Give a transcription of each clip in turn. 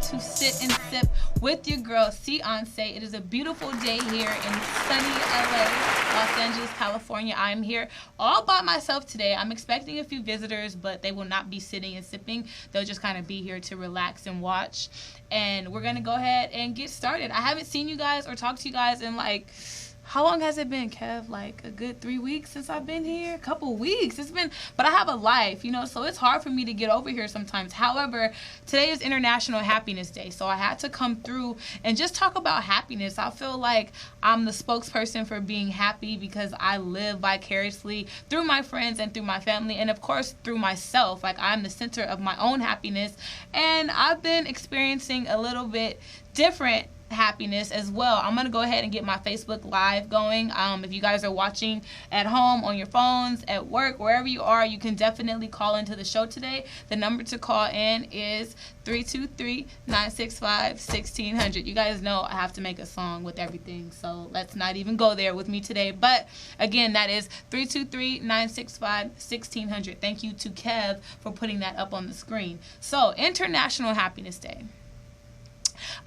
to Sit and Sip with your girl, Ceeyonce. It is a beautiful day here in sunny LA, Los Angeles, California. I'm here all by myself today. I'm expecting a few visitors, but they will not be sitting and sipping. They'll just kind of be here to relax and watch. And we're going to go ahead and get started. I haven't seen you guys or talked to you guys in like... How long has it been, Kev? Like a good 3 weeks since I've been here? A couple weeks. It's been, but I have a life, you know, so it's hard for me to get over here sometimes. However, today is International Happiness Day, so I had to come through and just talk about happiness. I feel like I'm the spokesperson for being happy because I live vicariously through my friends and through my family, and of course through myself. Like, I'm the center of my own happiness, and I've been experiencing a little bit different happiness as well. I'm gonna go ahead and get my Facebook Live going. If you guys are watching at home, on your phones, at work, wherever you are, you can definitely call into the show today. The number to call in is 323-965-1600. You guys know I have to make a song with everything, so let's not even go there with me today. But again, that is 323-965-1600. Thank you to Kev for putting that up on the screen. So, International Happiness Day.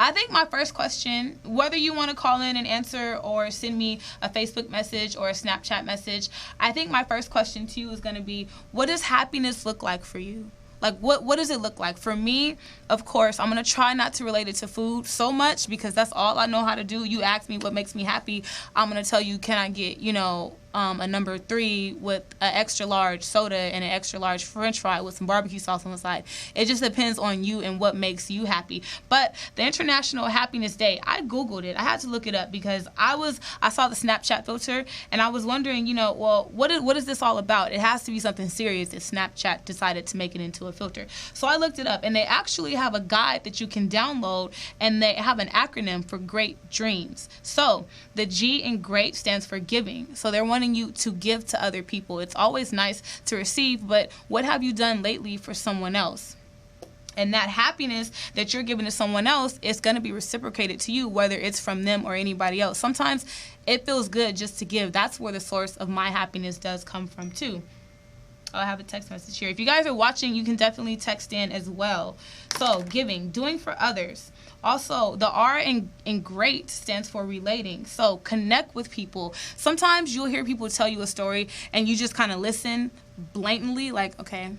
I think my first question, whether you want to call in and answer or send me a Facebook message or a Snapchat message, I think my first question to you is going to be, what does happiness look like for you? Like, what does it look like? For me, of course, I'm going to try not to relate it to food so much because that's all I know how to do. You ask me what makes me happy, I'm going to tell you, can I get, you know, a number 3 with an extra large soda and an extra large french fry with some barbecue sauce on the side. It just depends on you and what makes you happy. But the International Happiness Day, I Googled it. I had to look it up because I saw the Snapchat filter and I was wondering, you know, well, what is this all about? It has to be something serious if Snapchat decided to make it into a filter. So I looked it up, and they actually have a guide that you can download, and they have an acronym for great dreams. So the G in great stands for giving. So they're wanting you to give to other people. It's always nice to receive, but what have you done lately for someone else? And that happiness that you're giving to someone else is going to be reciprocated to you, whether it's from them or anybody else. Sometimes it feels good just to give. That's where the source of my happiness does come from too. I have a text message here. If you guys are watching, you can definitely text in as well. So, giving, doing for others. Also, the R in great stands for relating. So, connect with people. Sometimes you'll hear people tell you a story and you just kind of listen blatantly, like, okay,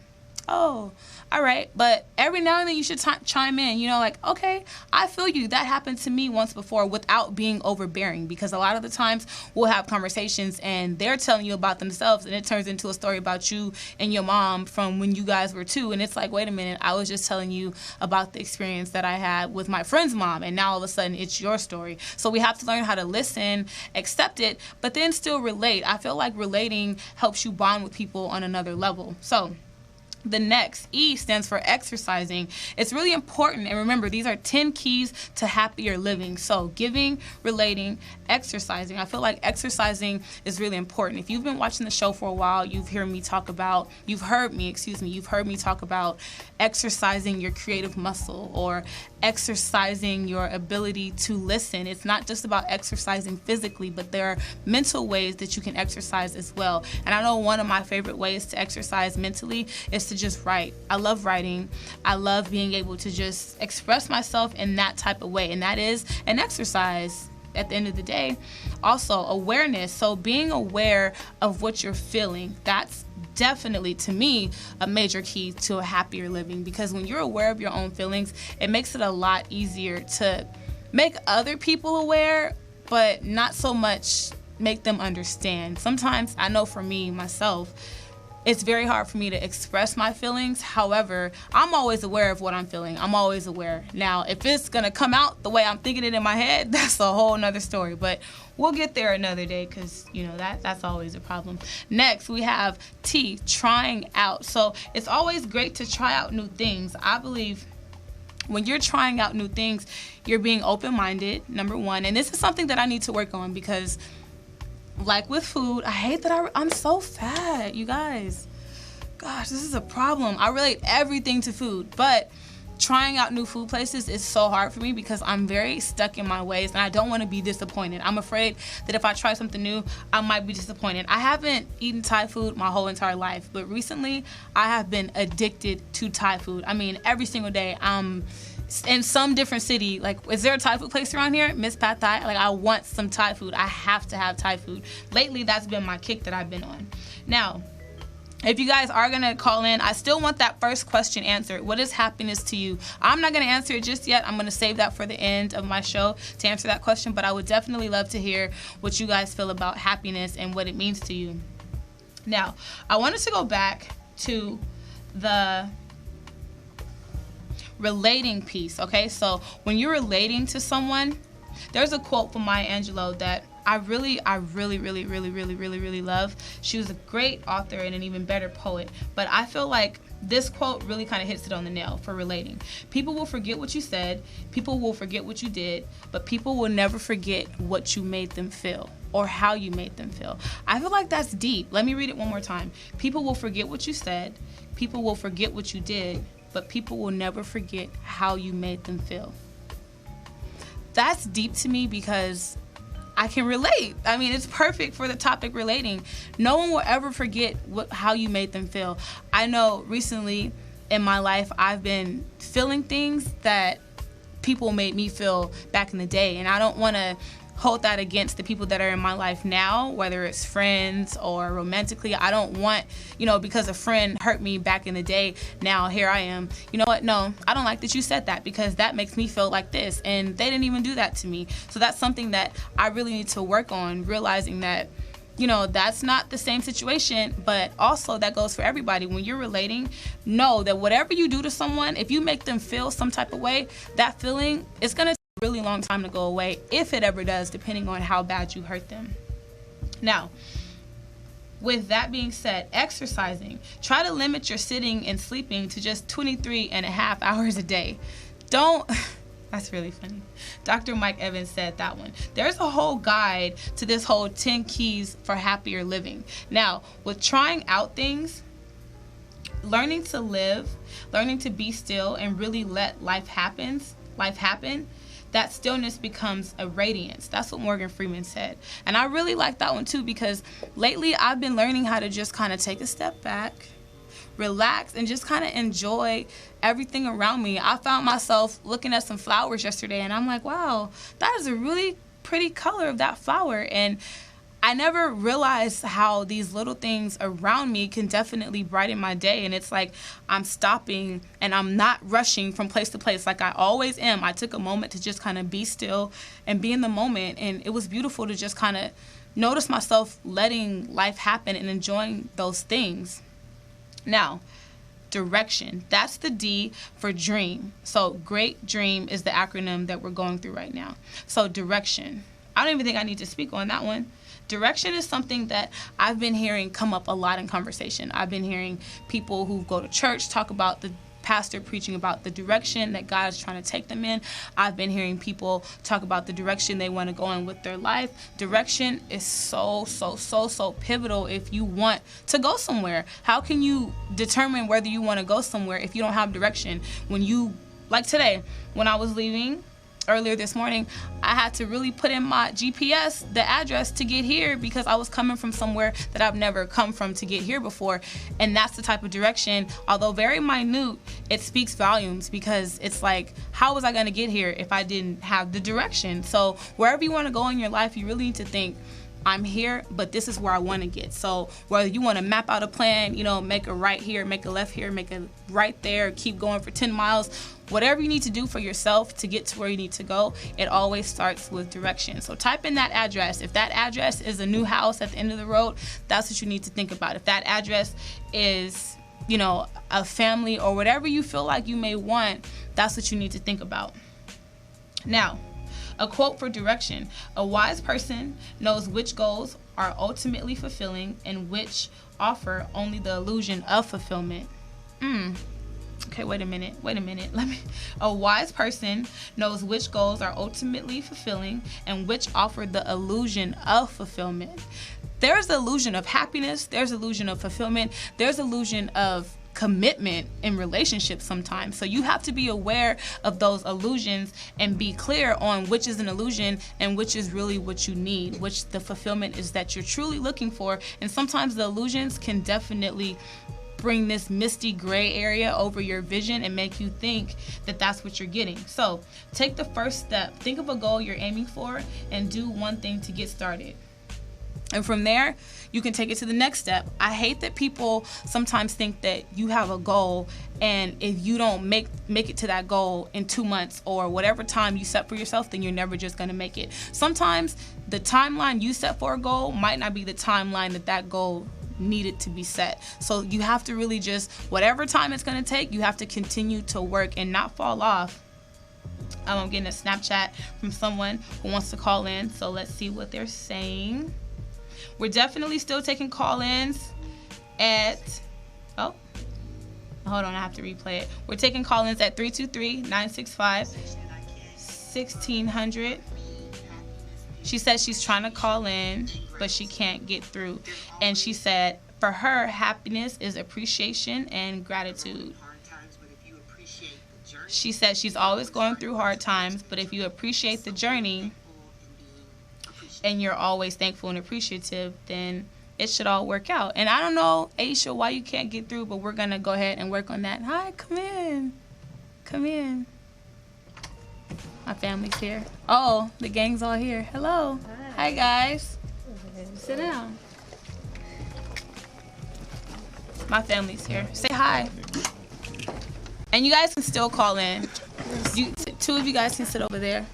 oh, all right. But every now and then you should chime in, you know, like, okay, I feel you. That happened to me once before, without being overbearing, because a lot of the times we'll have conversations and they're telling you about themselves and it turns into a story about you and your mom from when you guys were 2. And it's like, wait a minute, I was just telling you about the experience that I had with my friend's mom, and now all of a sudden it's your story. So we have to learn how to listen, accept it, but then still relate. I feel like relating helps you bond with people on another level. So the next E stands for exercising. It's really important, and remember, these are 10 keys to happier living. So giving, relating, exercising. I feel like exercising is really important. If you've been watching the show for a while, you've heard me talk about exercising your creative muscle or exercising your ability to listen. It's not just about exercising physically, but there are mental ways that you can exercise as well. And I know one of my favorite ways to exercise mentally is to just write. I love writing. I love being able to just express myself in that type of way, and that is an exercise at the end of the day. Also, awareness. So being aware of what you're feeling, that's definitely, to me, a major key to a happier living, because when you're aware of your own feelings, it makes it a lot easier to make other people aware, but not so much make them understand. Sometimes, I know for me, myself, it's very hard for me to express my feelings. However, I'm always aware of what I'm feeling. I'm always aware. Now, if it's going to come out the way I'm thinking it in my head, that's a whole nother story. But we'll get there another day because, you know, that's always a problem. Next, we have T, trying out. So it's always great to try out new things. I believe when you're trying out new things, you're being open-minded, number one. And this is something that I need to work on because, like with food, I hate that I'm so fat, you guys. Gosh, this is a problem. I relate everything to food, but trying out new food places is so hard for me because I'm very stuck in my ways and I don't want to be disappointed. I'm afraid that if I try something new, I might be disappointed. I haven't eaten Thai food my whole entire life, but recently I have been addicted to Thai food. I mean, every single day I'm in some different city. Like, is there a Thai food place around here? Miss Pad Thai. Like, I want some Thai food. I have to have Thai food. Lately, that's been my kick that I've been on. Now, if you guys are going to call in, I still want that first question answered. What is happiness to you? I'm not going to answer it just yet. I'm going to save that for the end of my show to answer that question. But I would definitely love to hear what you guys feel about happiness and what it means to you. Now, I wanted to go back to the relating piece, okay? So when you're relating to someone, there's a quote from Maya Angelou that I really love. She was a great author and an even better poet, but I feel like this quote really kind of hits it on the nail for relating. People will forget what you said, people will forget what you did, but people will never forget what you made them feel or how you made them feel. I feel like that's deep. Let me read it one more time. People will forget what you said, people will forget what you did, but people will never forget how you made them feel. That's deep to me because I can relate. I mean, it's perfect for the topic relating. No one will ever forget how you made them feel. I know recently in my life, I've been feeling things that people made me feel back in the day. And I don't want to hold that against the people that are in my life now, whether it's friends or romantically. I don't want, because a friend hurt me back in the day, now here I am. You know what? No, I don't like that you said that because that makes me feel like this. And they didn't even do that to me. So that's something that I really need to work on, realizing that, that's not the same situation, but also that goes for everybody. When you're relating, know that whatever you do to someone, if you make them feel some type of way, that feeling is going to really long time to go away, if it ever does, depending on how bad you hurt them. Now, with that being said, exercising. Try to limit your sitting and sleeping to just 23 and a half hours a day. That's really funny. Dr. Mike Evans said that one. There's a whole guide to this whole 10 keys for happier living. Now, with trying out things, learning to live, learning to be still and really let life happen, that stillness becomes a radiance. That's what Morgan Freeman said. And I really like that one too, because lately I've been learning how to just kind of take a step back, relax, and just kind of enjoy everything around me. I found myself looking at some flowers yesterday and I'm like, wow, that is a really pretty color of that flower. And I never realized how these little things around me can definitely brighten my day. And it's like I'm stopping and I'm not rushing from place to place like I always am. I took a moment to just kind of be still and be in the moment. And it was beautiful to just kind of notice myself letting life happen and enjoying those things. Now, direction. That's the D for dream. So great dream is the acronym that we're going through right now. So direction. I don't even think I need to speak on that one. Direction is something that I've been hearing come up a lot in conversation. I've been hearing people who go to church talk about the pastor preaching about the direction that God is trying to take them in. I've been hearing people talk about the direction they want to go in with their life. Direction is so pivotal if you want to go somewhere. How can you determine whether you want to go somewhere if you don't have direction? Like today, when I was leaving earlier this morning, I had to really put in my GPS, the address to get here, because I was coming from somewhere that I've never come from to get here before. And that's the type of direction, although very minute, it speaks volumes, because it's like, how was I going to get here if I didn't have the direction? So wherever you want to go in your life, you really need to think, I'm here, but this is where I want to get. So whether you want to map out a plan, make a right here, make a left here, make a right there, keep going for 10 miles, whatever you need to do for yourself to get to where you need to go, it always starts with direction. So type in that address. If that address is a new house at the end of the road, that's what you need to think about. If that address is, a family or whatever you feel like you may want, that's what you need to think about. Now, a quote for direction. A wise person knows which goals are ultimately fulfilling and which offer only the illusion of fulfillment. Okay, wait a minute. A wise person knows which goals are ultimately fulfilling and which offer the illusion of fulfillment. There's the illusion of happiness. There's illusion of fulfillment. There's illusion of commitment in relationships sometimes. So you have to be aware of those illusions and be clear on which is an illusion and which is really what you need, which the fulfillment is that you're truly looking for. And sometimes the illusions can definitely bring this misty gray area over your vision and make you think that that's what you're getting. So take the first step. Think of a goal you're aiming for and do one thing to get started. And from there, you can take it to the next step. I hate that people sometimes think that you have a goal, and if you don't make it to that goal in 2 months or whatever time you set for yourself, then you're never just going to make it. Sometimes the timeline you set for a goal might not be the timeline that goal needed to be set. So you have to really just, whatever time it's going to take, you have to continue to work and not fall off. I'm getting a Snapchat from someone who wants to call in, so let's see what they're saying. We're definitely still taking call-ins at, hold on, I have to replay it. We're taking call-ins at 323-965-1600. She says she's trying to call in, but she can't get through. And she said, for her, happiness is appreciation and gratitude. She said she's always going through hard times, but if you appreciate the journey and you're always thankful and appreciative, then it should all work out. And I don't know, Aisha, why you can't get through, but we're going to go ahead and work on that. Hi, come in. Come in. My family's here. Oh, the gang's all here. Hello. Hi guys. Sit down. My family's here. Say hi. And you guys can still call in. Two of you guys can sit over there.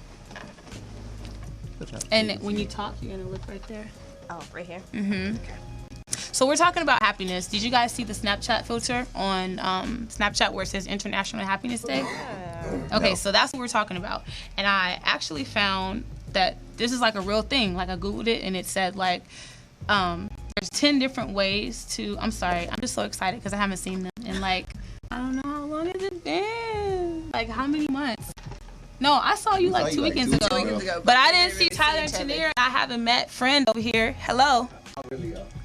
And when you talk, you're going to look right there. Oh, right here? Mm-hmm. Okay. So we're talking about happiness. Did you guys see the Snapchat filter on Snapchat where it says International Happiness Day? Yeah. Okay, so that's what we're talking about. And I actually found that this is like a real thing. Like I Googled it and it said like there's 10 different ways to, I'm sorry, I'm just so excited because I haven't seen them in like, I don't know how long has it been? Like how many months? No, I saw you like 2 weekends ago. But I didn't see Tyler and Tanir, and I haven't met friend over here. Hello.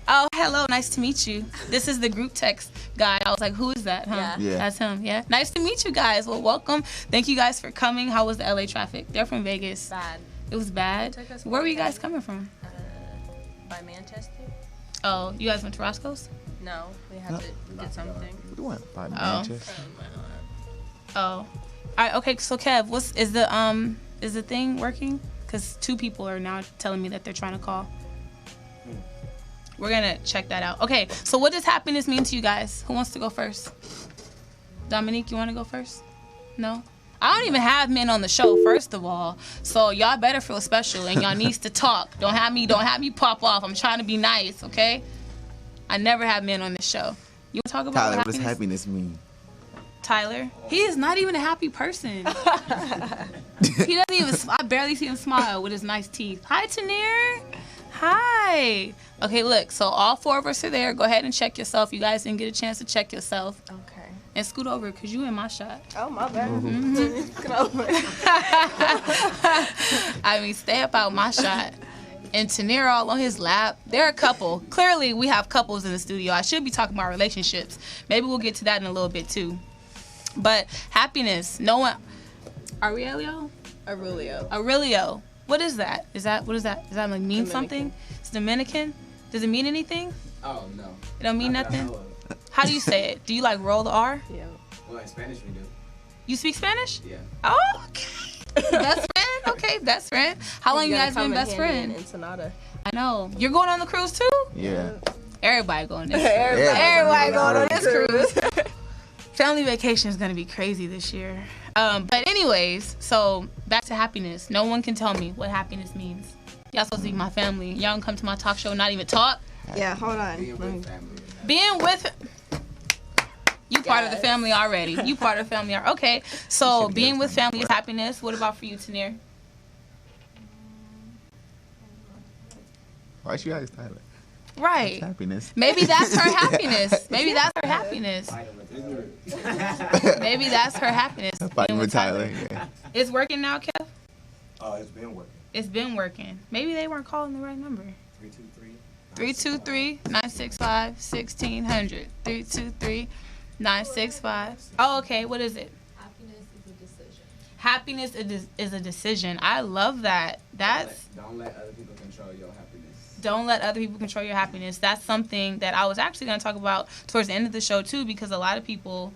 Oh, hello. Nice to meet you. This is the group text guy. I was like, who is that? Huh? Yeah. That's him. Yeah. Nice to meet you guys. Well, welcome. Thank you guys for coming. How was the LA traffic? They're from Vegas. Bad. It was bad? Where were you guys coming from? By Manchester. Oh, you guys went to Roscoe's? No, we had to get something. We went by Manchester. Oh. All right. Okay. So Kev, is the thing working? Because 2 people are now telling me that they're trying to call. We're gonna check that out. Okay. So what does happiness mean to you guys? Who wants to go first? Dominique, you want to go first? No. I don't even have men on the show, first of all. So y'all better feel special, and y'all needs to talk. Don't have me pop off. I'm trying to be nice, okay? I never have men on the show. You want to talk about Tyler, what does happiness mean? Tyler, he is not even a happy person. He doesn't even. I barely see him smile with his nice teeth. Hi, Tanir. Hi. Okay, look. So all 4 of us are there. Go ahead and check yourself. You guys didn't get a chance to check yourself. Okay. And scoot over because you in my shot. Oh, my bad. Mm-hmm. I mean, stay up out my shot. And Tanir all on his lap. They're a couple. Clearly, we have couples in the studio. I should be talking about relationships. Maybe we'll get to that in a little bit, too. But happiness. No one. Aurelio? Aurelio. What is that? What is that? Does that like mean something? It's Dominican? Does it mean anything? Oh, no. It don't mean nothing? How do you say it? Do you like roll the R? Yeah. Well, in Spanish we do. You speak Spanish? Yeah. Oh, okay. Best friend? Okay, best friend. How long you guys been best friend? Ensenada. I know. You're going on the cruise too? Yeah. Everybody going on this cruise. Everybody going on this cruise. Family vacation is going to be crazy this year. But anyways, so back to happiness. No one can tell me what happiness means. Y'all supposed to be my family. Y'all can come to my talk show and not even talk. Yeah, hold on. Being with family. You part of the family already. You part of the family. Okay, so being with family is happiness. What about for you, Tanir? Why she always Tyler? Right. That's happiness. Maybe that's her happiness. Maybe that's her happiness. Maybe that's her happiness. Fighting with Tyler. Yeah. It's working now, Kev? It's been working. It's been working. Maybe they weren't calling the right number. 323-965-1600. 323-965. Oh, okay. What is it? Happiness is a decision. I love that. Don't let other people control your happiness. Don't let other people control your happiness. That's something that I was actually going to talk about towards the end of the show too, because a lot of people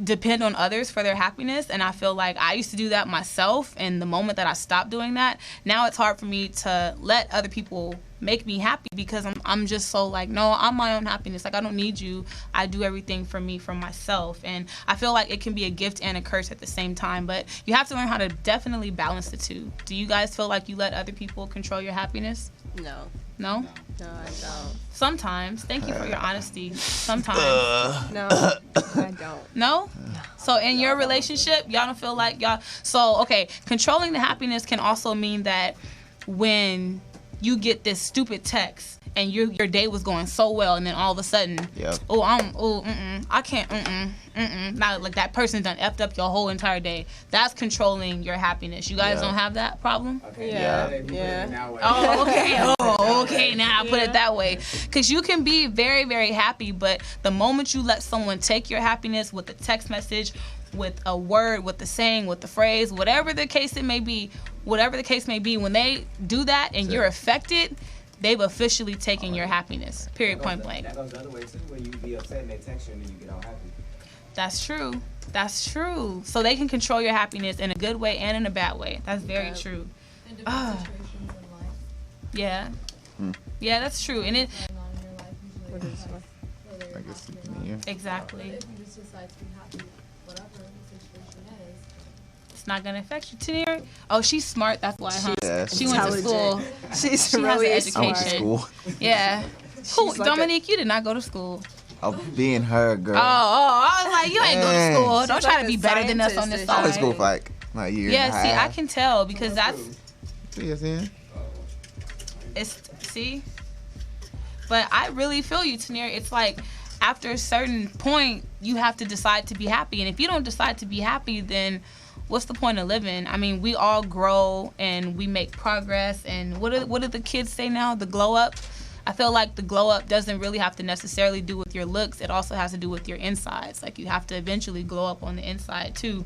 depend on others for their happiness, and I feel like I used to do that myself, and the moment that I stopped doing that, now it's hard for me to let other people make me happy, because I'm just so like, no, I'm my own happiness. Like, I don't need you. I do everything for me, for myself. And I feel like it can be a gift and a curse at the same time, but you have to learn how to definitely balance the two. Do you guys feel like you let other people control your happiness? No. No? No, I don't. Sometimes. Thank you for your honesty. Sometimes. No, I don't. No? So in your relationship, y'all don't feel like y'all... So, okay, controlling the happiness can also mean that when you get this stupid text and your day was going so well, and then all of a sudden, I can't, now like that person done effed up your whole entire day. That's controlling your happiness. You guys don't have that problem? Okay. Yeah. Oh, okay. Oh, okay. Now I put it that way. Because you can be very, very happy, but the moment you let someone take your happiness with a text message, with a word, with the saying, with the phrase, whatever the case may be, when they do that and you're affected, they've officially taken your happiness. Period. Point blank. That goes the other way too, when you be upset and they text you and then you get all happy. That's true. That's true. So they can control your happiness in a good way and in a bad way. That's very true. In different situations in life. Yeah. Yeah, that's true. And it Going on in your life, usually I guess it can be, yeah. exactly. But if you just decide to be happy, whatever the situation is, It's not gonna affect you. Tanir? Oh, she's smart. That's why, huh? Yeah, She went to school. She's She has really an I went to education. school. Yeah. Who, like Dominique, you did not go to school. I'll be in her, girl. Oh, I was like, you ain't go to Dang. school. Don't She's try like to be a better than us on this scientist I and went side. to school for like a year Yeah, and a see, I half. can tell because that's CSN. it's see. But I really feel you, Tanir. It's like after a certain point, you have to decide to be happy, and if you don't decide to be happy, then what's the point of living? I mean, we all grow and we make progress. And what do the kids say now? The glow up. I feel like the glow up doesn't really have to necessarily do with your looks. It also has to do with your insides. Like, you have to eventually glow up on the inside too.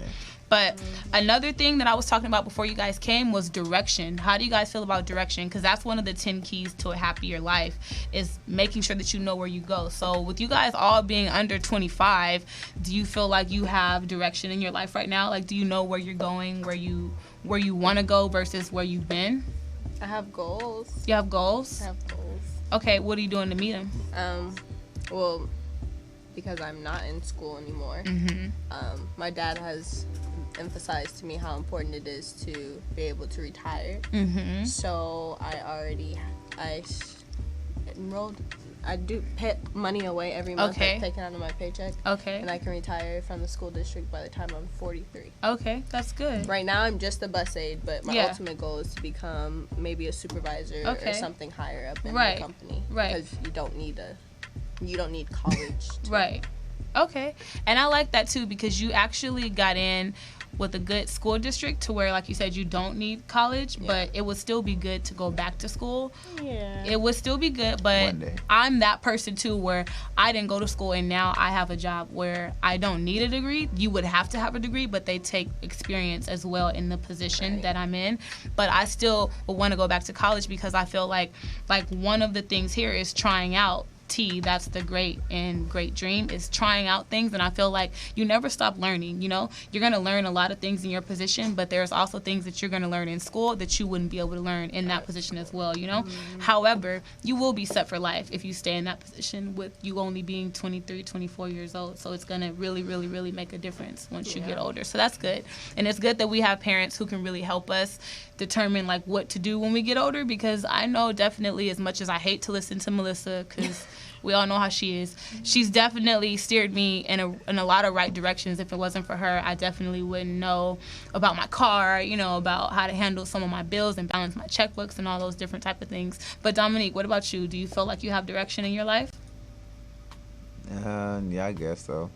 But another thing that I was talking about before you guys came was direction. How do you guys feel about direction? Because that's one of the 10 keys to a happier life, is making sure that you know where you go. So with you guys all being under 25, do you feel like you have direction in your life right now? Like, do you know where you're going, where you want to go versus where you've been? I have goals. You have goals? I have goals. Okay, what are you doing to meet them? Well, because I'm not in school anymore, my dad has emphasized to me how important it is to be able to retire. So I enrolled. I do put money away every month, Okay. that's taken out of my paycheck, Okay. and I can retire from the school district by the time I'm 43. Okay, that's good. Right now, I'm just a bus aide, but my Yeah. ultimate goal is to become maybe a supervisor Okay. or something higher up in Right. the company. Right. Because you don't need college. Right. Okay. And I like that too, because you actually got in with a good school district to where, like you said, you don't need college, but it would still be good to go back to school. Yeah. It would still be good, but One day. I'm that person too where I didn't go to school and now I have a job where I don't need a degree. You would have to have a degree, but they take experience as well in the position that I'm in. But I still would want to go back to college because I feel like one of the things here is trying out. That's the great dream, is trying out things. And I feel like you never stop learning. You know, you're going to learn a lot of things in your position, but there's also things that you're going to learn in school that you wouldn't be able to learn in that position as well, you know. However, you will be set for life if you stay in that position with you only being 23, 24 years old. So it's going to really, really, really make a difference once you get older. So that's good. And it's good that we have parents who can really help us determine like what to do when we get older, because I know definitely, as much as I hate to listen to Melissa, because we all know how she is, she's definitely steered me in a lot of right directions. If it wasn't for her, I definitely wouldn't know about my car, you know, about how to handle some of my bills and balance my checkbooks and all those different type of things. But Dominique, what about you? Do you feel like you have direction in your life? Yeah, I guess so.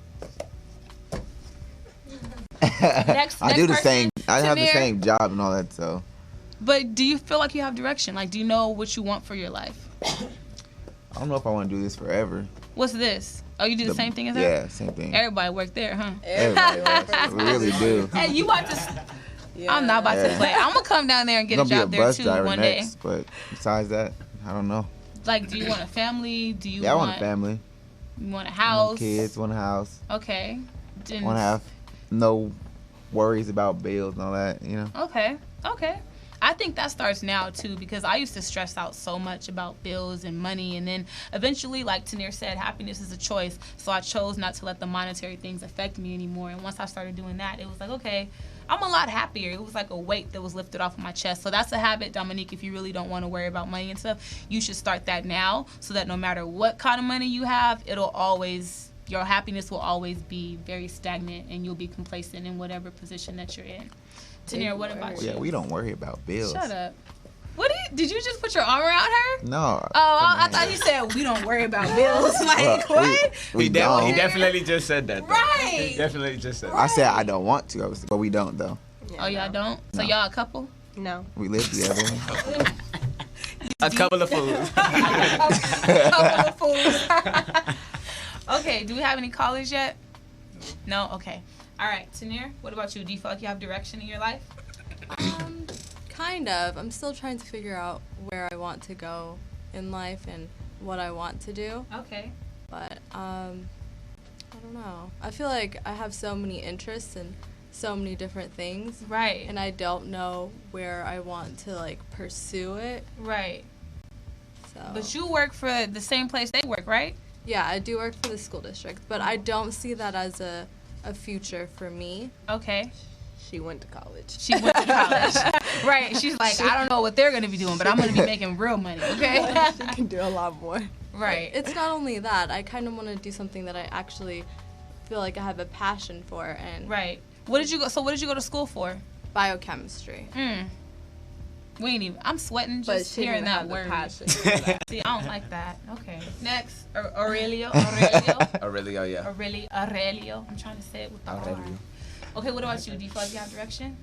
Next I do the person, same. I have the Tamir. same job and all that, so. But do you feel like you have direction? Like, do you know what you want for your life? I don't know if I want to do this forever. What's this? Oh, you do the same thing as her? Yeah, same thing. Everybody work there, huh? Everybody does. We really do. Hey, you about to... Yeah. I'm not about to Yeah. play. I'm gonna come down there and get a I'm gonna job be a there bus too driver one next, day. but besides that, I don't know. Like, do you want a family? Do you Yeah, I want want a family. You want a I house? want kids, want a house. Okay. Didn't- Want to have no worries about bills and all that, you know? Okay. Okay. I think that starts now too, because I used to stress out so much about bills and money, and then eventually, like Tanir said, happiness is a choice. So I chose not to let the monetary things affect me anymore. And once I started doing that, it was like, okay, I'm a lot happier. It was like a weight that was lifted off of my chest. So that's a habit, Dominique. If you really don't want to worry about money and stuff, you should start that now, so that no matter what kind of money you have, your happiness will always be very stagnant, and you'll be complacent in whatever position that you're in. Tanir, what about you? Yeah, we don't worry about bills. Shut up. Did you just put your arm around her? No. Oh, I thought you said we don't worry about bills. Like, what? We He don't. definitely just said that. Though. Right. He definitely just said that. I said I don't want to, but we don't, though. Yeah, Oh, y'all don't? So No. y'all a couple? No. We live together. A couple of fools. Couple of fools. Okay, do we have any callers yet? No? Okay. All right, Tanir, what about you? Do you feel like you have direction in your life? Kind of. I'm still trying to figure out where I want to go in life and what I want to do. Okay. But I don't know. I feel like I have so many interests and so many different things, Right. and I don't know where I want to like pursue it. Right. So. But you work for the same place they work, right? Yeah, I do work for the school district, but I don't see that as a future for me. Okay. She went to college. She went to college. Right. She's like, I don't know what they're going to be doing, but I'm going to be making real money, okay? She can do a lot more. Right. It's not only that. I kind of want to do something that I actually feel like I have a passion for, and Right. What did you go to school for? biochemistry. We ain't even. I'm sweating But just she hearing didn't that have the word. passion. See, I don't like that. Okay. Next, Aurelio. Aurelio, yeah. Aurelio. I'm trying to say it with the R. Aurelio. Okay. What about you? Do you feel like you have direction?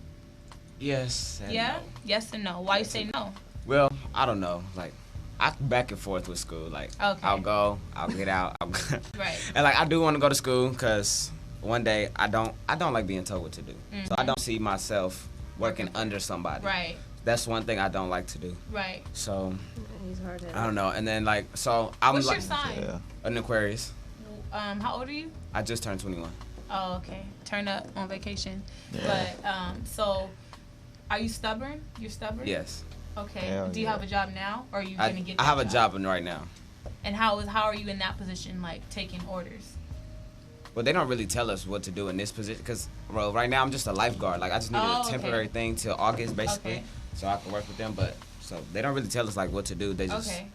Yes. And Yeah. no. Yes and no. Why you say no? Well, I don't know. Like, I back and forth with school. Like, Okay. I'll go, I'll get out. Right. And like, I do want to go to school because one day I don't like being told what to do. So I don't see myself working under somebody. Right. That's one thing I don't like to do. Right. So He's hard-headed. I don't know. And then like, so I'm What's like your sign? Yeah. an Aquarius. How old are you? I just turned 21. Oh, okay. Turn up on vacation. Yeah. But so, are you stubborn? You're stubborn. Yes. Okay. Hell Do you yeah. have a job now, or are you gonna get? I have a that job right now. And how are you in that position, like taking orders? Well, they don't really tell us what to do in this position because, bro, right now I'm just a lifeguard. Like, I just needed Oh, a okay. temporary thing till August, basically, Okay. so I can work with them. But, so they don't really tell us, like, what to do. They just Okay.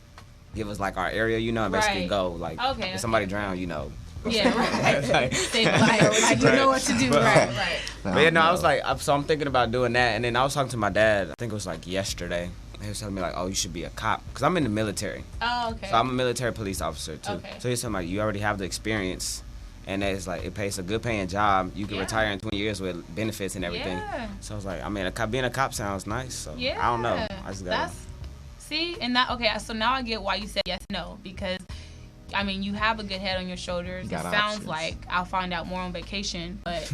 give us, like, our area, you know, and basically Right. go. Like, Okay, if somebody okay. drown, you know. Yeah, right. Like- Save a life. Like you know what to do. But- Right, right. But, yeah, no, I was like, so I'm thinking about doing that. And then I was talking to my dad, I think it was, like, yesterday. He was telling me, like, oh, you should be a cop. Because I'm in the military. Oh, okay. So I'm a military police officer, too. Okay. So he's telling me, like, you already have the experience. And it's like, it pays a good paying job. You can Yeah. retire in 20 years with benefits and everything. Yeah. So I was like, I mean, being a cop sounds nice. So Yeah. I don't know. I just got See, and that okay. So now I get why you said yes, no, because I mean you have a good head on your shoulders. It Got sounds options. like I'll find out more on vacation, but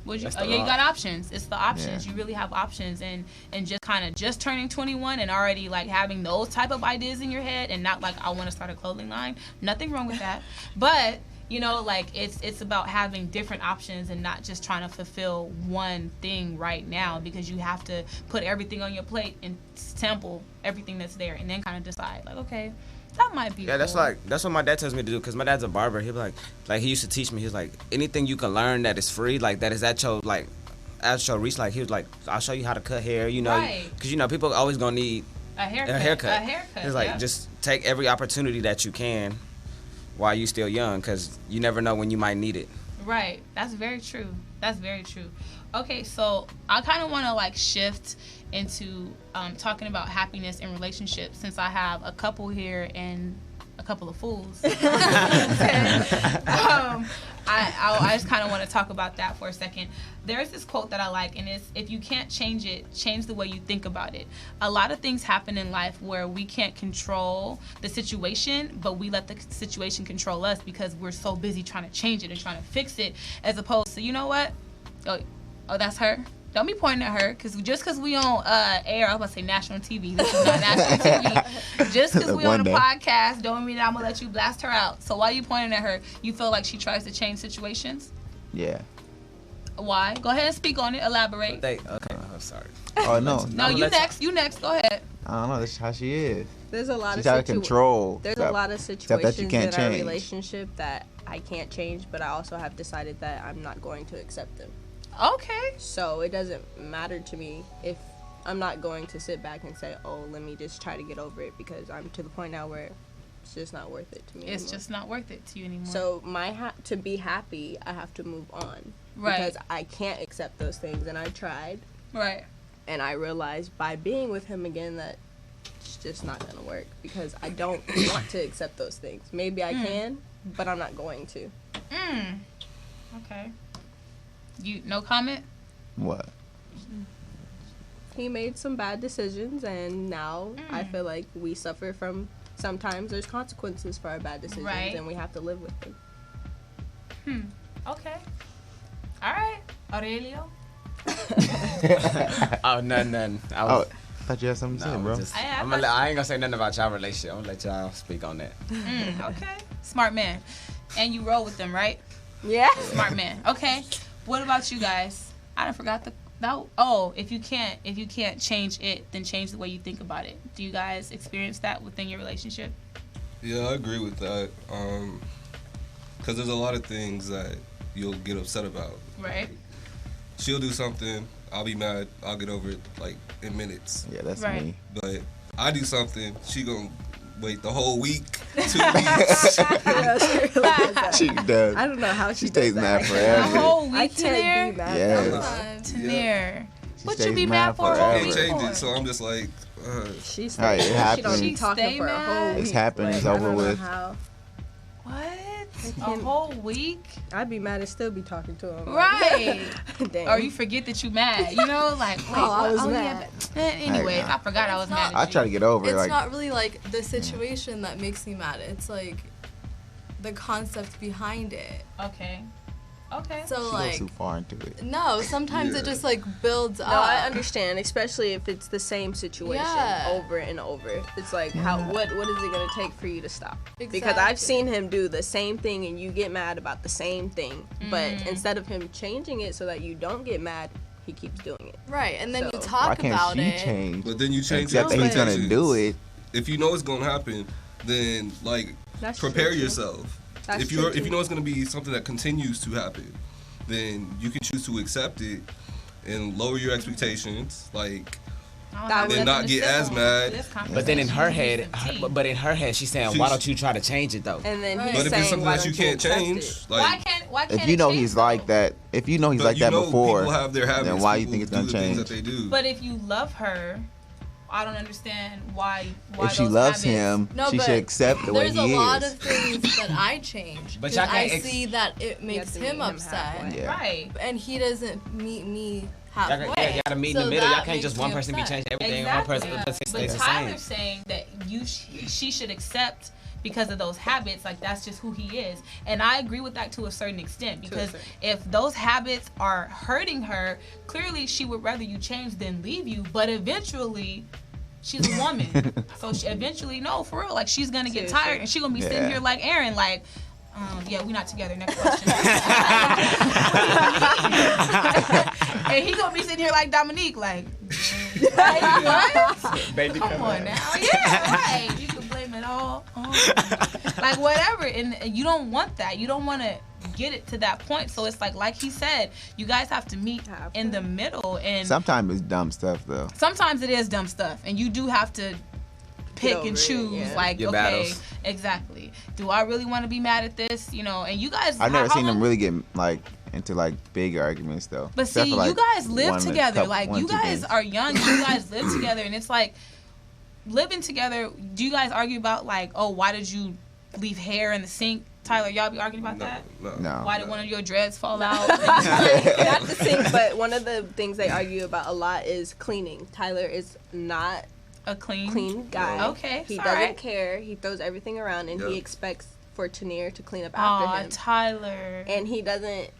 would you? That's Oh, the yeah, you law. got options. It's the options. Yeah. You really have options, and just kind of just turning 21 and already like having those type of ideas in your head, and not like I want to start a clothing line. Nothing wrong with that, but. You know, like it's about having different options and not just trying to fulfill one thing right now, because you have to put everything on your plate and sample everything that's there and then kind of decide like, okay, that might be Yeah, that's cool. that's what my dad tells me to do. Cause my dad's a barber. He'll be like he used to teach me. He's like, anything you can learn that is free, like that is at your reach. Like he was like, I'll show you how to cut hair. You know, Right. Cause you know people always gonna need a haircut. a haircut. A haircut. It's like yeah. just take every opportunity that you can while you still young, cause you never know when you might need it. Right. That's very true. That's very true. Okay, so I kind of want to like shift into talking about happiness in relationships, since I have a couple here and a couple of fools. I just kind of want to talk about that for a second. There's this quote that I like, and it's, if you can't change it, change the way you think about it. A lot of things happen in life where we can't control the situation, but we let the situation control us because we're so busy trying to change it and trying to fix it, as opposed to, you know what? Oh, that's her? Don't be pointing at her, because just because we on air, I was about to say national TV. This is not national TV. Just because we on a podcast don't mean that I'm going to let you blast her out. So why are you pointing at her? You feel like she tries to change situations? Yeah. Why? Go ahead and speak on it. Elaborate. Okay, I'm sorry. Oh, no. No, you next. You next. Go ahead. I don't know. That's how she is. There's a lot She's of out of control. There's Stuff- a lot of stuff situations that you can't in our change. relationship that I can't change, but I also have decided that I'm not going to accept them. Okay. So it doesn't matter to me if I'm not going to sit back and say, oh, let me just try to get over it, because I'm to the point now where it's just not worth it to me It's anymore. just not worth it to you anymore. So to be happy, I have to move on. Right. Because I can't accept those things, and I tried, right. and I realized by being with him again that it's just not going to work, because I don't want to accept those things. Maybe I can, but I'm not going to. Okay. You no comment? What? He made some bad decisions, and now I feel like we suffer from, sometimes there's consequences for our bad decisions, Right. and we have to live with them. Okay. All right. Aurelio? Oh, none. I Oh, was, I thought you had something to say, no, bro. just, I I ain't gonna say nothing about y'all relationship. I'm gonna let y'all speak on that. Okay. Smart man. And you roll with them, right? Yeah. Smart man. Okay. What about you guys? I done forgot that. If you can't change it, then change the way you think about it. Do you guys experience that within your relationship? Yeah, I agree with that. Because there's a lot of things that you'll get upset about. Right. She'll do something, I'll be mad, I'll get over it like in minutes. Yeah, that's Right. me. But I do something, she gonna wait the whole week, 2 weeks. She does. I don't know how she stays does mad that. forever. A whole I week to can't there? be mad. Yes. Sometimes. Tanir. She What you stays be mad mad for a whole forever. week Can't change for? it, so I'm just like, She stays Alright, it She don't happens. be talking Stay for a mad? whole week. It's happened, it's I over don't know with. how. What? A can't- whole week? I'd be mad and still be talking to him. Right. Dang. Or you forget that you mad, you know? Like, wait, Oh, I what? was Yeah, mad. but- anyways, I forgot I was mad at you. I try to get over it. It's Like, not really like the situation that makes me mad. It's like the concept behind it. Okay. Okay. So she goes like, too far into it. no, sometimes it Yeah. just like builds up. No, I understand, especially if it's the same situation Yeah. over and over. It's like, what is it gonna take for you to stop? Because Exactly. I've seen him do the same thing and you get mad about the same thing, but instead of him changing it so that you don't get mad, he keeps doing it. Right, and then you So- Why talk can't about she it. change? but then you change Except that he's gonna expectations. do it. If you know it's gonna happen, then like That's prepare true, too. yourself. That's If true, you too. know it's gonna be something that continues to happen, then you can choose to accept it and lower your expectations. Like, And then not get as mad. But then in her head, she's saying, why don't you try to change it though? And then Right. he's but if saying, it's something why that you don't can't accept change, it? like, why can't If you it know change, he's though? like that, if you know he's but like you that know before, people have their habits. then why you people think it's do gonna the things change? that they do. But if you love her, I don't understand why if she those loves habits- him, No, she but should accept the way There's he a lot is. of things that I change. But 'cause y'all I can't see that it makes to meet him him upset. halfway. Yeah. Right. And he doesn't meet me Y'all halfway. gotta meet in So the middle. Y'all that can't just makes one me person be upset. changing everything. Exactly. One person But stays the Tyler's same. saying that she should accept because of those habits. Like, that's just who he is. And I agree with that to a certain extent, because if those habits are hurting her, clearly she would rather you change than leave you. But eventually, she's a woman. So she eventually, no, for real, like, she's gonna get tired and she's gonna be sitting Yeah. here like Aaron, like, yeah, we're not together. Next question. And he gonna be sitting here like Dominique, like what? Baby, Come on now. Yeah, right. You can blame it all on like whatever. And you don't want that. You don't want to get it to that point. So it's like he said, you guys have to meet in the middle. And Sometimes it's dumb stuff though. sometimes it is dumb stuff. And you do have to pick over and it, choose. yeah. Like, Your okay, battles. exactly. Do I really want to be mad at this? You know, and you guys. I've never how seen them long- really get like into like big arguments though. But Except see, for, like, you guys live one together. couple- Like, one, you two guys things. are young. You guys live together, and it's like living together. Do you guys argue about like, oh, why did you leave hair in the sink? Tyler, y'all be arguing about that? No. Why did one of your dreads fall out? Not the thing, but one of the things they argue about a lot is cleaning. Tyler is not A clean. clean guy. Okay, He it's doesn't alright. care. He throws everything around, and he Yep. expects for Tanir to clean up Aw, after him. Tyler. And he doesn't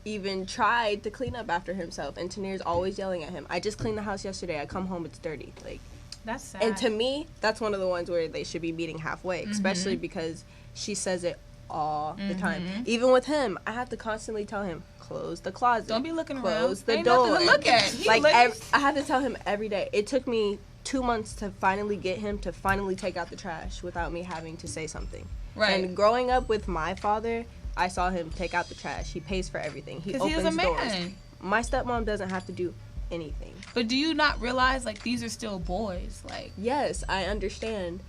even tried to clean up after himself, and Tanir's always yelling at him. I just cleaned the house yesterday. I come home, it's dirty. Like, That's sad. and to me, that's one of the ones where they should be meeting halfway, Mm-hmm. especially because she says it all the time. Even with him, I have to constantly tell him, close the closet. Don't be looking close around. the Ain't door. nothing to look at. He Like, looks- I have to tell him every day. It took me 2 months to finally get him to finally take out the trash without me having to say something. Right. And growing up with my father, I saw him take out the trash. He pays for everything. He 'Cause opens he is a doors. man. My stepmom doesn't have to do anything. But do you not realize, like, these are still boys? Like, Yes, I understand.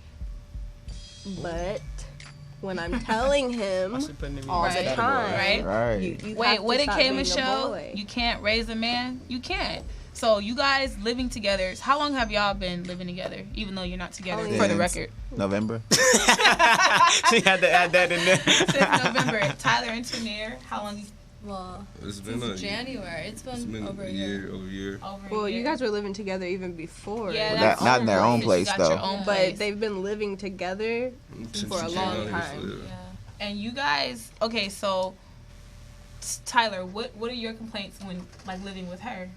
But when I'm telling him all Right. the time, Right. Right. you wait, have what to did stop K being a Michelle? boy. You can't raise a man. You can't. So you guys living together. How long have y'all been living together? Even though you're not together, Only for the since record. November. She had to add that in there. Since November. Tyler and Tanir, how long? Well, It's been since a January. It's It's been over a year, over a year. Over a Well, year. you guys were living together even before. Yeah, But that's not in their own You place, got your though. own But place. they've been living together Since for a she long came out here, time. so, yeah. Yeah. And you guys, okay, so Tyler, what are your complaints when like living with her?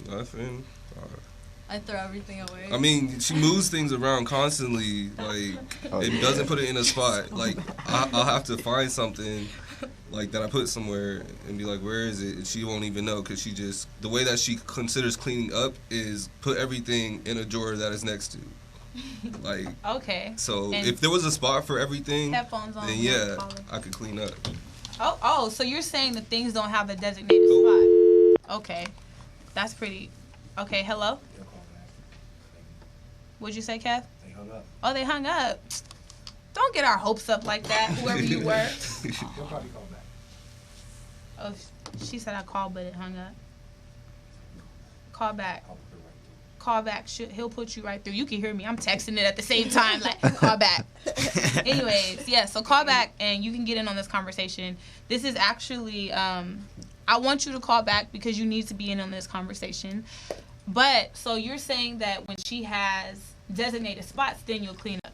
Nothing. I throw everything away. I mean, she moves things around constantly. Like, Oh, it yeah. doesn't put it in a spot. Like, I'll have to find something, like, that I put somewhere and be like, where is it? And she won't even know because she just, the way that she considers cleaning up is put everything in a drawer that is next to. Like, Okay. so And if there was a spot for everything, headphones on. then no yeah, collar. I could clean up. Oh, so you're saying the things don't have a designated spot. Okay. That's pretty. Okay, hello? What'd you say, Kev? They hung up. Oh, they hung up. Don't get our hopes up like that, whoever you were. They'll probably call back. Oh, she said I called, but it hung up. Call back. I'll put it right through. Call back. He'll put you right through. You can hear me. I'm texting it at the same time. Like, call back. Anyways, yeah, so call back and you can get in on this conversation. This is actually, I want you to call back because you need to be in on this conversation. But, so you're saying that when she has designated spots, then you'll clean up.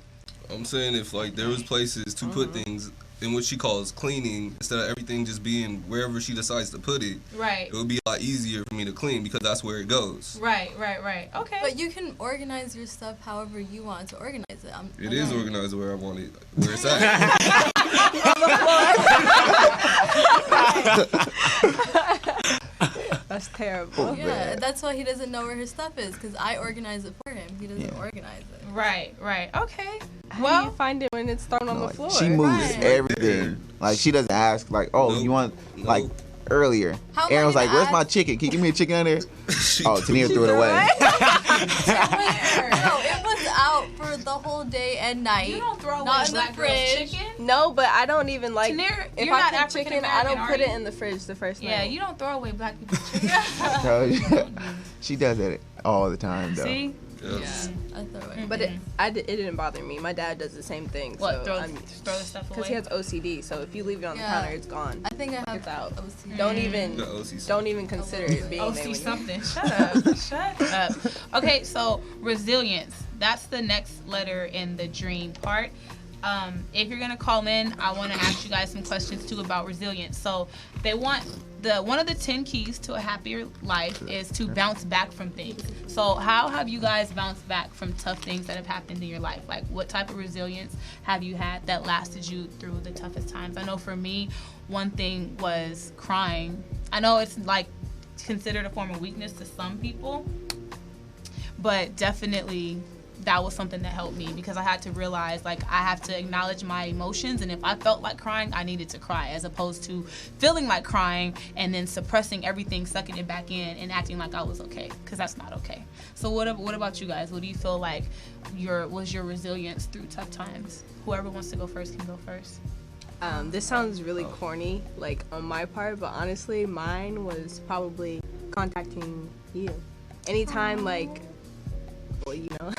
I'm saying if, like, there was places to put things in what she calls cleaning, instead of everything just being wherever she decides to put it, Right. it would be a lot easier for me to clean because that's where it goes. Right. Okay. But you can organize your stuff however you want to organize it. It is organized where I want it, where it's at. That's terrible. Yeah, that's why he doesn't know where his stuff is, because I organize it for him. He doesn't Yeah. organize it. Right. Okay. How do Well, you find it when it's thrown on the Like, floor? she moves Right. everything. Like, she doesn't ask, like, oh, Nope. you want, Nope. like, earlier. How am Aaron I was like, gonna where's my ask- chicken? Can you give me a chicken under there? She- Oh, Tania threw it away. No, it was out for the whole day and night. you don't throw away Not in the black girl's fridge. chicken. No, but I don't even like. Tanir, if you're I not cook African chicken, I don't American, put are it you? in the fridge the first night. Yeah, you don't throw away black people's chicken. I told you. She does it all the time, though. See? Yes. I throw it. But it didn't bother me. My dad does the same thing. What? So Throw I'm, the stuff away? because he has OCD. So if you leave it on the Yeah. counter, it's gone. I think I have It's out. OCD. Don't The even OC consider it being Oh, there. see when you- something. Shut up. Okay, so resilience. That's the next letter in the dream part. If you're gonna call in, I want to ask you guys some questions too about resilience. So they want one of the 10 keys to a happier life is to bounce back from things. So how have you guys bounced back from tough things that have happened in your life? Like, what type of resilience have you had that lasted you through the toughest times? I know for me, one thing was crying. I know it's like considered a form of weakness to some people, but definitely that was something that helped me because I had to realize, like, I have to acknowledge my emotions, and if I felt like crying, I needed to cry, as opposed to feeling like crying and then suppressing everything, sucking it back in, and acting like I was okay, because that's not okay. So what about you guys? What do you feel like was your resilience through tough times? Whoever wants to go first can go first. This sounds really corny, like on my part, but honestly, mine was probably contacting you. Anytime, like, well, you know,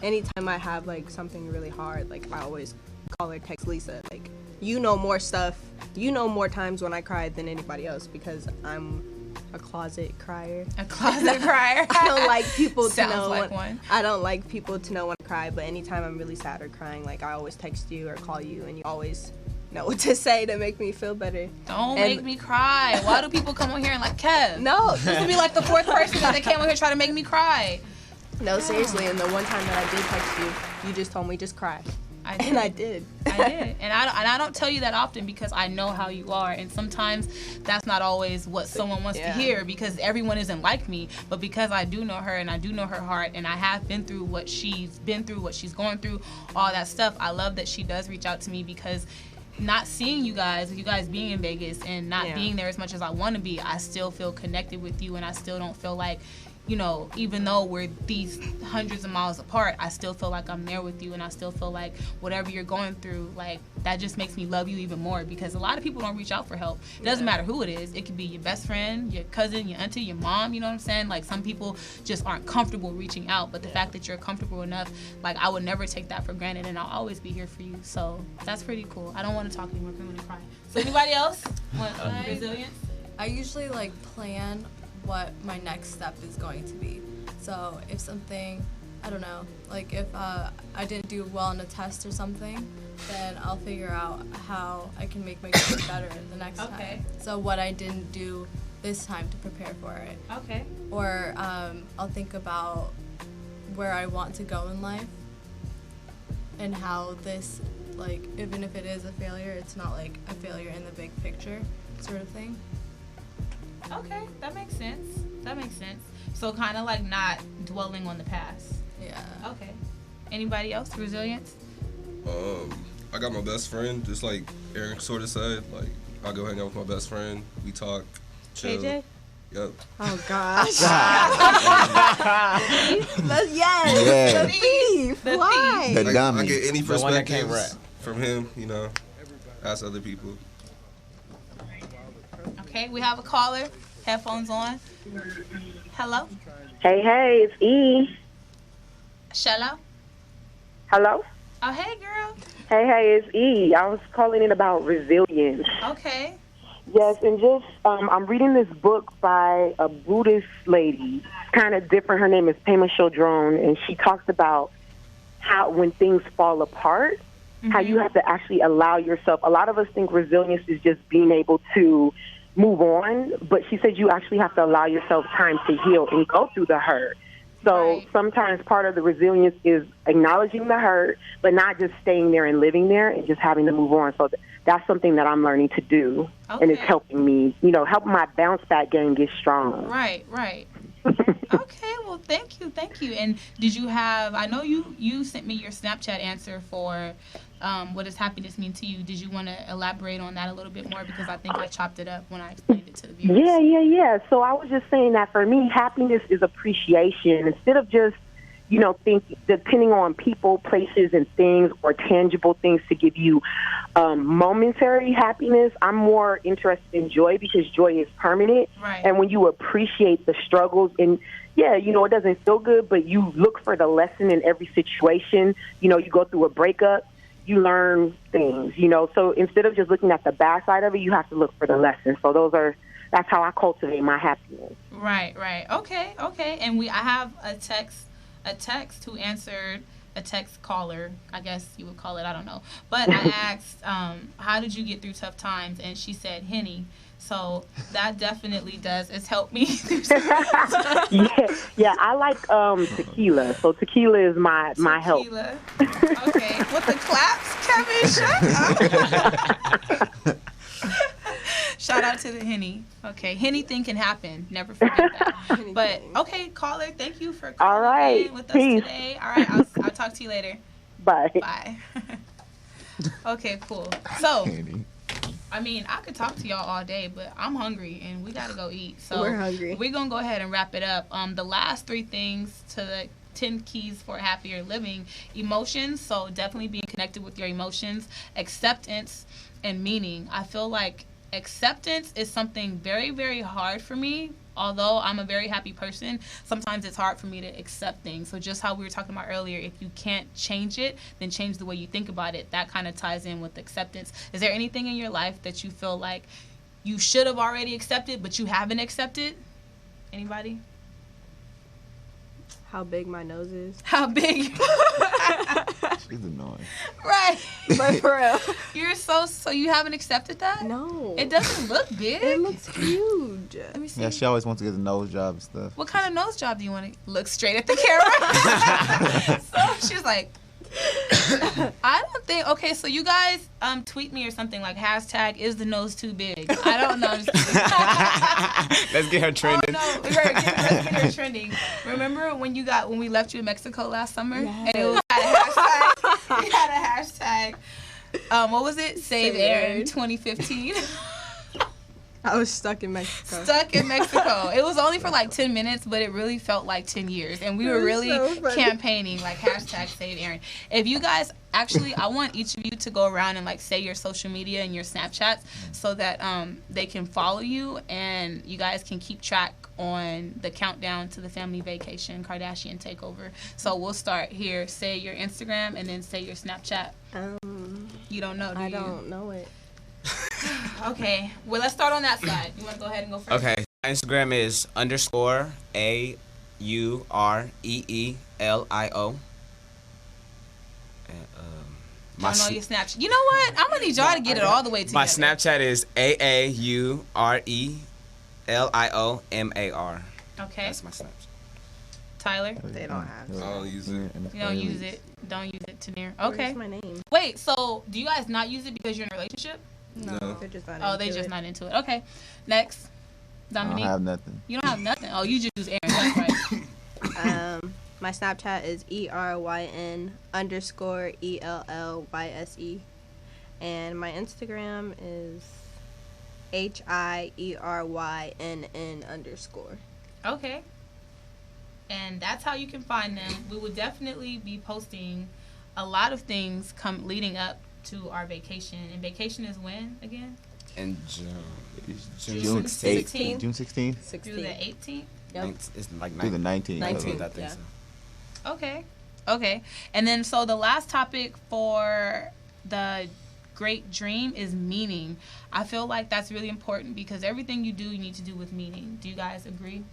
anytime I have like something really hard, like I always call or text Lisa. Like, you know more stuff. You know more times when I cried than anybody else because I'm a closet crier. A closet crier. I don't like people to Sounds know like when, one. I don't like people to know when I cry, but anytime I'm really sad or crying, like I always text you or call you, and you always know what to say to make me feel better. Don't make me cry. Why do people come on here and like, Kev? No. This would be like the fourth person that they came on here trying to make me cry. No, seriously. And the one time that I did text you, you just told me just cry. I did. And I did. I did. And I don't tell you that often because I know how you are. And sometimes that's not always what someone wants to hear because everyone isn't like me. But because I do know her and I do know her heart and I have been through what she's been through, what she's going through, all that stuff, I love that she does reach out to me because not seeing you guys being in Vegas and not being there as much as I want to be, I still feel connected with you and I still don't feel like, you know, even though we're these hundreds of miles apart, I still feel like I'm there with you and I still feel like whatever you're going through, like, that just makes me love you even more because a lot of people don't reach out for help. It doesn't matter who it is. It could be your best friend, your cousin, your auntie, your mom, you know what I'm saying? Like, some people just aren't comfortable reaching out, but the fact that you're comfortable enough, like, I would never take that for granted and I'll always be here for you. So that's pretty cool. I don't want to talk anymore because I'm going to cry. So anybody else want resilience? I usually, like, plan what my next step is going to be. So if something, I don't know, like if I didn't do well on a test or something, then I'll figure out how I can make my grades better the next time. So what I didn't do this time to prepare for it. Okay. Or I'll think about where I want to go in life and how this, like, even if it is a failure, it's not like a failure in the big picture sort of thing. Okay, that makes sense. That makes sense. So kind of like not dwelling on the past. Yeah. Okay. Anybody else? Resilience? I got my best friend, just like Eric sort of said. Like, I go hang out with my best friend. We talk, chill. AJ? Yep. Oh, gosh. Yeah. The thief. Why? The dummy. I get any The one that can't perspectives from him, you know, ask other people. Okay, we have a caller. Headphones on. Hello? Hey, it's E. Shello? Hello? Oh, hey, girl. Hey, it's E. I was calling in about resilience. Okay. Yes, and just, I'm reading this book by a Buddhist lady, kind of different. Her name is Pema Chodron, and she talks about how when things fall apart, how you have to actually allow yourself. A lot of us think resilience is just being able to move on, but she said you actually have to allow yourself time to heal and go through the hurt. So sometimes part of the resilience is acknowledging the hurt, but not just staying there and living there and just having to move on. So that's something that I'm learning to do, and it's helping me, you know, help my bounce back game get strong. Right. Okay, well, thank you. And did you have, I know you sent me your Snapchat answer for what does happiness mean to you. Did you want to elaborate on that a little bit more? Because I think I chopped it up when I explained it to the viewers. Yeah. So I was just saying that for me, happiness is appreciation. Instead of just, you know, depending on people, places, and things or tangible things to give you momentary happiness, I'm more interested in joy because joy is permanent. Right. And when you appreciate the struggles and, yeah, you know, it doesn't feel good, but you look for the lesson in every situation. You know, you go through a breakup, you learn things, you know. So instead of just looking at the bad side of it, you have to look for the lesson. So that's how I cultivate my happiness. Right. Okay. And I have a text who answered, a text caller, I guess you would call it, I don't know. But I asked, how did you get through tough times? And she said, Henny. So that definitely does. It's helped me through Yeah, I like tequila. So tequila is my help. Tequila. Okay. With the claps, Kevin, shut up. Shout out to the Henny. Okay, anything can happen. Never forget that. But okay, caller, thank you for calling in with us today. All right, I'll talk to you later. Bye. Okay, cool. So, I mean, I could talk to y'all all day, but I'm hungry and we gotta go eat. So we're hungry. We're gonna go ahead and wrap it up. The last 3 things to the 10 keys for happier living: emotions. So definitely being connected with your emotions, acceptance, and meaning. I feel like acceptance is something very, very hard for me. Although I'm a very happy person, sometimes it's hard for me to accept things. So just how we were talking about earlier, if you can't change it, then change the way you think about it. That kind of ties in with acceptance. Is there anything in your life that you feel like you should have already accepted, but you haven't accepted? Anybody? How big my nose is. How big? She's annoying. Right. But for real. You're so you haven't accepted that? No. It doesn't look big. It looks huge. Let me see. Yeah, she always wants to get the nose job and stuff. What kind of nose job do you want to look straight at the camera? So she's like, I don't think. Okay, so you guys tweet me or something like hashtag is the nose too big. I don't know. I'm just kidding. Let's get her trending. Oh, no. Let's get her trending. Remember when we left you in Mexico last summer? Yes. And it had a hashtag. We had a hashtag. What was it? Save Aaron 2015. I was stuck in Mexico. Stuck in Mexico. It was only for like 10 minutes, but it really felt like 10 years. And we were really campaigning, like hashtag Save Aaron. If you guys, actually, I want each of you to go around and like say your social media and your Snapchats so that they can follow you and you guys can keep track on the countdown to the family vacation Kardashian takeover. So we'll start here. Say your Instagram and then say your Snapchat. You don't know, do you? I don't know it. Okay. Well, let's start on that side. You want to go ahead and go first? Okay. My Instagram is _AUREELIO. I don't know your Snapchat. You know what? I'm gonna need y'all to get it all the way together. My Snapchat is AAURELIOMAR. Okay. That's my Snapchat. Tyler? They don't have I don't use it. You don't use it. Don't use it, Tanir. Okay. Where's my name? Wait, so do you guys not use it because you're in a relationship? No, they're just not Oh, they into just it. not into it. Okay. Next. I don't Dominique? have nothing. You don't have nothing. Oh, you just use Aaron. That's right. My Snapchat is ERYN_ELLYSE. And my Instagram is HIERYNN_. Okay. And that's how you can find them. We will definitely be posting a lot of things leading up to our vacation. And vacation is when again? In June. June 16th. June 16th? Through the 18th? Yep. It's like Through the 19th. 19th. I think so. Okay. And then so the last topic for the great dream is meaning. I feel like that's really important because everything you do, you need to do with meaning. Do you guys agree?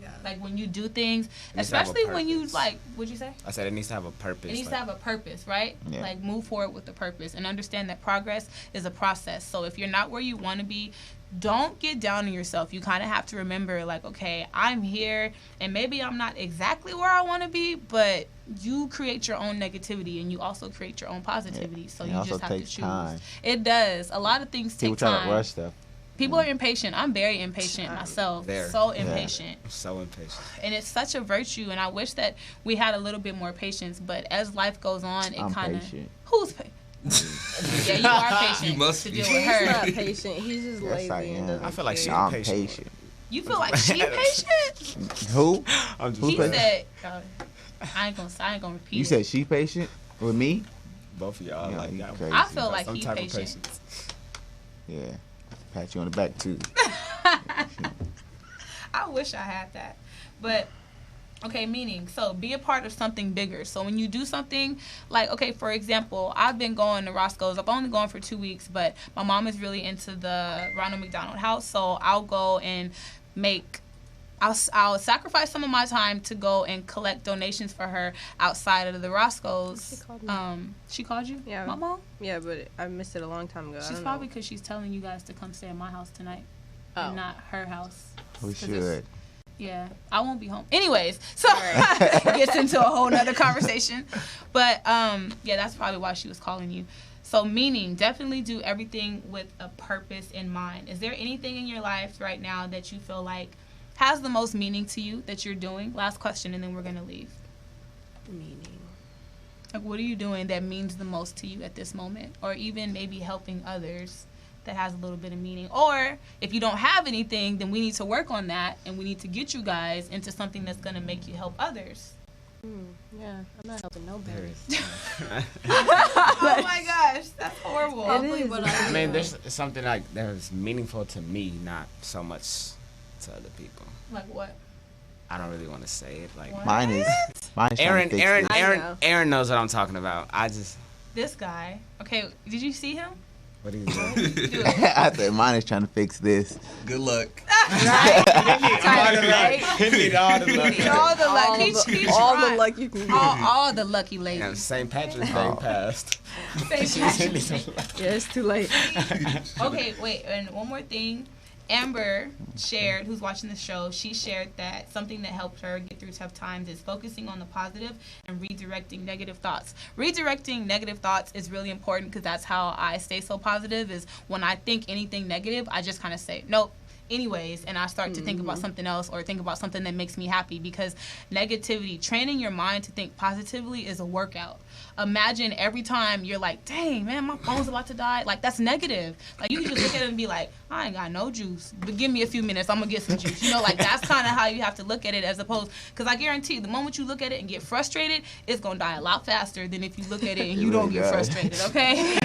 Yeah. Like when you do things, needs to have a especially when you purpose. like, what'd you say? I said it needs to have a purpose. It needs to have a purpose, right? Yeah. Like move forward with the purpose and understand that progress is a process. So if you're not where you want to be, don't get down on yourself. You kind of have to remember like, okay, I'm here and maybe I'm not exactly where I want to be, but you create your own negativity and you also create your own positivity. So It you also just have to takes choose. time. It does. A lot of things take People try time. to rush stuff. People are impatient. I'm very impatient myself. There. So Yeah. impatient. I'm so impatient. And it's such a virtue, and I wish that we had a little bit more patience. But as life goes on, it I'm kind of patient. who's patient? Yeah, you are patient You must to be. deal with He's her. not patient. He's just Yes, lazy I and am. doesn't I feel like care. she's I'm patient. patient. You feel like she patient? Who? I'm just Who's He patient? said, I ain't gonna repeat. You it. said she patient with me? both of y'all Yeah, like you got crazy. I feel like some he type of patient. patience. Yeah. Pat you on the back too. I wish I had that, but. Okay, meaning, so be a part of something bigger. So when you do something, like, okay, for example, I've been going to Roscoe's. I've only gone for 2 weeks, but my mom is really into the Ronald McDonald House. So I'll go and I'll sacrifice some of my time to go and collect donations for her outside of the Roscoe's. She called me. She called you? Yeah. My mom? Yeah, but I missed it a long time ago. I She's don't probably know. because she's telling you guys to come stay at my house tonight Oh. and not her house. We 'Cause it's- should. Yeah, I won't be home. Anyways, so gets into a whole nother conversation. But yeah, that's probably why she was calling you. So meaning, definitely do everything with a purpose in mind. Is there anything in your life right now that you feel like has the most meaning to you that you're doing? Last question, and then we're gonna leave. Meaning. Like, what are you doing that means the most to you at this moment? Or even maybe helping others that has a little bit of meaning. Or if you don't have anything, then we need to work on that, and we need to get you guys into something that's going to make you help others. Yeah, I'm not helping nobody. Oh my gosh, that's horrible. Probably what I mean, there's something like that's meaningful to me, not so much to other people. Like what? I don't really want to say it. Like What? Mine is trying Aaron, to fix Aaron, this. I Aaron, know. Aaron knows what I'm talking about. I just This guy. Okay, did you see him? what do you do? Do it. I said mine is trying to fix this. Good luck. He need all the luck. All the luck. All the luck you can get. All the lucky Yeah, ladies. St. Patrick's Day passed. Yeah, it's too late. Okay, wait, and one more thing. Amber shared, who's watching the show, she shared that something that helped her get through tough times is focusing on the positive and redirecting negative thoughts. Redirecting negative thoughts is really important because that's how I stay so positive, is when I think anything negative, I just kind of say, nope, anyways, and I start to think about something else or think about something that makes me happy, because negativity, training your mind to think positively, is a workout. Imagine every time you're like, dang, man, my phone's about to die. Like, that's negative. Like, you can just look at it and be like, I ain't got no juice, but give me a few minutes, I'm going to get some juice. You know, like, that's kind of how you have to look at it, as opposed, because I guarantee the moment you look at it and get frustrated, it's going to die a lot faster than if you look at it and you don't get frustrated, okay?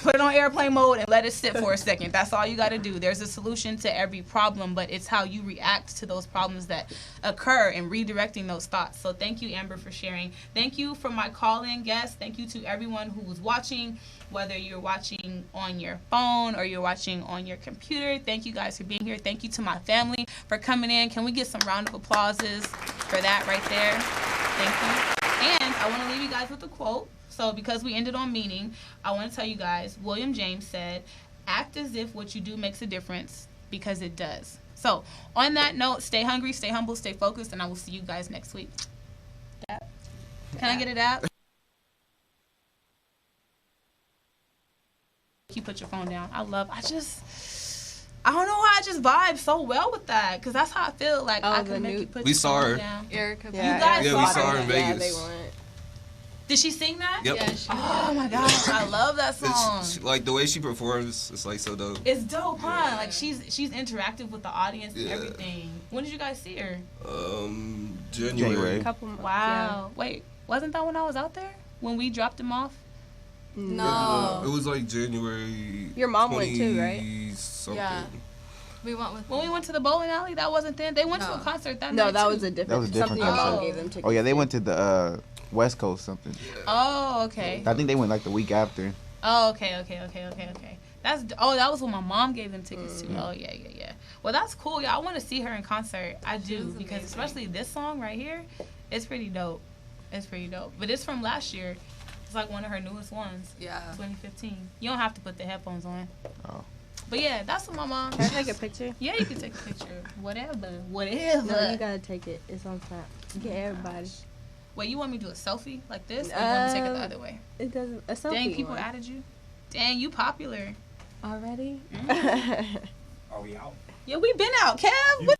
Put it on airplane mode and let it sit for a second. That's all you got to do. There's a solution to every problem, but it's how you react to those problems that occur and redirecting those thoughts. So thank you, Amber, for sharing. Thank you for my call-in guest. Thank you to everyone who was watching, whether you're watching on your phone or you're watching on your computer. Thank you guys for being here. Thank you to my family for coming in. Can we get some round of applauses for that right there? Thank you. And I want to leave you guys with a quote. So because we ended on meaning, I want to tell you guys, William James said, act as if what you do makes a difference, because it does. So on that note, stay hungry, stay humble, stay focused, and I will see you guys next week. Dab. Can I get it out? You put your phone down. I don't know why I just vibe so well with that, because that's how I feel like I can make you put your phone down. Erica. Yeah, you guys we saw her in Yeah, Vegas. they went. Did she sing that? Yep. Yeah, she Oh my gosh, I love that song. Like the way she performs, it's like so dope. It's dope, huh? Like she's interactive with the audience and Yeah. everything. When did you guys see her? January. Couple. Wow. Wait, wasn't that when I was out there? When we dropped him off? No. It was like January. Your mom went too, right? Something. Yeah. We went with. When we went to the bowling alley, that wasn't then. They went to No. a concert that No, night. that too. was a different. That was a different something your mom concert. gave them tickets. Oh yeah, they to. went to the West Coast something. Oh, okay. I think they went like the week after. Oh, okay. That was when my mom gave them tickets to. Oh, yeah. Well, that's cool, y'all. I want to see her in concert. I do, was because amazing. especially this song right here, it's pretty dope. But it's from last year. It's like one of her newest ones. Yeah. 2015. You don't have to put the headphones on. Oh. But yeah, that's what my mom. Can I take a picture? Yeah, you can take a picture. Whatever. No, you gotta take it. It's on top. Get everybody. Wait, you want me to do a selfie like this, or you want me to take it the other way? It doesn't. A selfie. Dang, people one. added you. Dang, you popular. Already? Are we out? Yeah, we been out, Kev. What